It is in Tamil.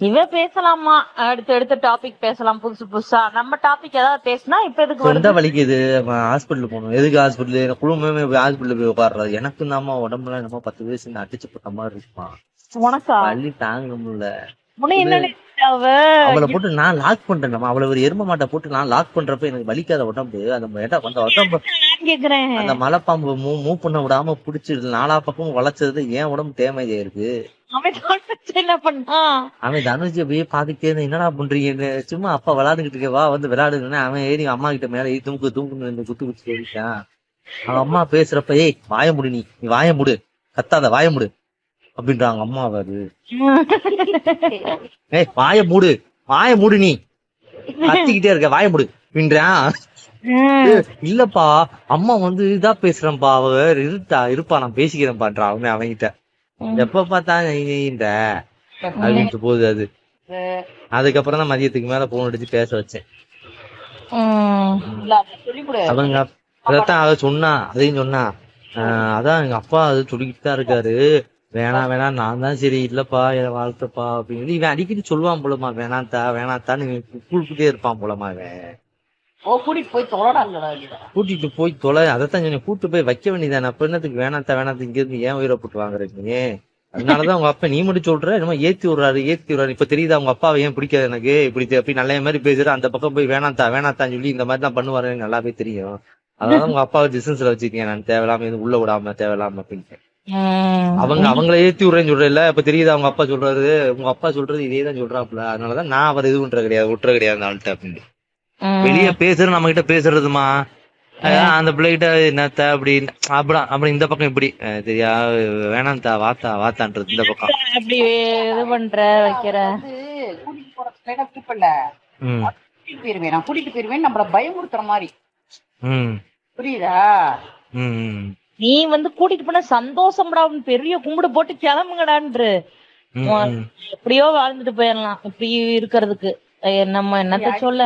இவ பேசலாமா? அடுத்து அடுத்த டாபிக் பேசலாம் புதுசு புதுசா. நம்ம டாபிக் ஏதாவது பேசினா இப்ப எதுக்கு சொந்த வருது? வலிக்குது, ஹாஸ்பிட்டல் போகணும். எதுக்கு ஹாஸ்பிட்டல்? குடும்பமே போய் ஹாஸ்பிட்டல் போய் உட்கார்றது. எனக்கு தாம்மா உடம்புல என்னமோ 10 வயசு அடிச்சு போட்ட மாதிரி இருக்குமா. உனக்கா? வலி தாங்க முடியல. உன்னை இது என்ன அவ அவளை போட்டு நான் லாக் பண்றேன். அவளை ஒரு எரும மாட்டை போட்டு நான் லாக் பண்றப்ப எனக்கு வலிக்காத உடம்பு. அந்த உடம்பு கேக்குறேன். அந்த மலைப்பாம்பு மூவ் பண்ண விடாம புடிச்சிடுது. நாலா பக்கமும் வளைச்சது ஏன் உடம்பு டேமேஜ் ஆயிருக்கு. அவன் தோட்டச்சு என்ன பண்ணா? அவன் தனுஜி அப்படியே பாத்துக்கிட்டே இருந்தா, என்னடா பண்றீங்கன்னு. சும்மா அப்பா விளையாண்டுகிட்டு இருக்க, வா வந்து விளையாடுன்னு அவன் ஏறி அம்மா கிட்ட மேல ஏறி தூக்குன்னு குத்து குத்து சொல்லிட்டான். அவன் அம்மா பேசுறப்ப, ஏய் வாய முடு, நீ வாய முடு, கத்தாத வாய முடு அப்படின்றாங்க அம்மா. அவரு ஏய் வாய மூடு நீ கத்திக்கிட்டே இருக்க, வாய முடு அப்படின்றான். இல்லப்பா அம்மா வந்து இதா பேசுறேன்ப்பா, அவ இருப்பா நான் பேசிக்கிறேன் பான்றா அவன் அவன்கிட்ட. எப்ப பார்த்தா இந்த அப்படின்ட்டு போகுது அது. அதுக்கப்புறம் தான் மதியத்துக்கு மேல போன் அடிச்சு பேச வச்சேன். அவங்க அதான் அவ சொன்னா, அதையும் சொன்னா, அதான் எங்க அப்பா அது சொல்லிக்கிட்டு தான் இருக்காரு, வேணாம் நான் தான் சரி இல்லப்பா என் வாழ்க்கைப்பா அப்படின்னு இவன் அடிக்கடி சொல்லுவான் போலமா, வேணாத்தான்னு கூப்பிட்டே இருப்பான் போலமா. அவன் கூட்டிட்டு போய் தொலை, அதைத்தான் சொன்னேன், கூட்டு போய் வைக்க வேண்டியதானே. அப்ப என்னத்துக்கு வேணாத்த இங்க இருந்து ஏன் உயிரை போட்டு வாங்குறீங்க. அதனாலதான் உங்க அப்பா நீ மட்டும் சொல்ற, என்னமோ ஏத்தி விடுறாரு. இப்ப தெரியுதா உங்க அப்பாவை ஏன் பிடிக்காது எனக்கு, இப்படி அப்படி நல்ல மாதிரி பேசுற. அந்த பக்கம் போய் வேணாத்தான் சொல்லி இந்த மாதிரி தான் பண்ணுவாரு, எனக்கு நல்லாவே தெரியும். அதனால உங்க அப்பாவை டிஸ்டன்ஸ்ல வச்சிருக்கேன் நான், தேவையில்லாம எதுவும் உள்ள விடாம தேவையில்லாம அப்படின்னு. அவங்கள ஏத்தி விடுறேன்னு சொல்றேன்ல, இப்ப தெரியுதா உங்க அப்பா சொல்றாரு. உங்க அப்பா சொல்றது இதேதான் சொல்றாப்புல. அதனாலதான் நான் அவர் இது பண்ற கிடையாது, விட்டுற கிடையாது அந்த ஆள்கிட்ட அப்படின்னு. வெளியே பேசுறது நம்ம கிட்ட பேசுறதுமா, அந்த பிள்ளைகிட்ட என்னத்த அப்படின்னு அப்படி இந்த பக்கம் இப்படி தெரியா, வேணாம்தா வாத்தான்றது இந்த பக்கம். அப்படி இது பண்ற வைக்கிற கூட்டிட்டு போற கூப்பிடல, போயிருவேன் நான், கூட்டிட்டு போயிருவேன் நம்மள பயமுறுத்துற மாதிரி. புரியுதா? நீ வந்து கூட்டிட்டு போன சந்தோஷம்டா, பெரிய கும்பிடு போட்டு கிளம்புங்கடான்று. எப்படியோ வாழ்ந்துட்டு போயிடலாம் இப்படி இருக்கிறதுக்கு. நம்ம என்னத்த சொல்ல.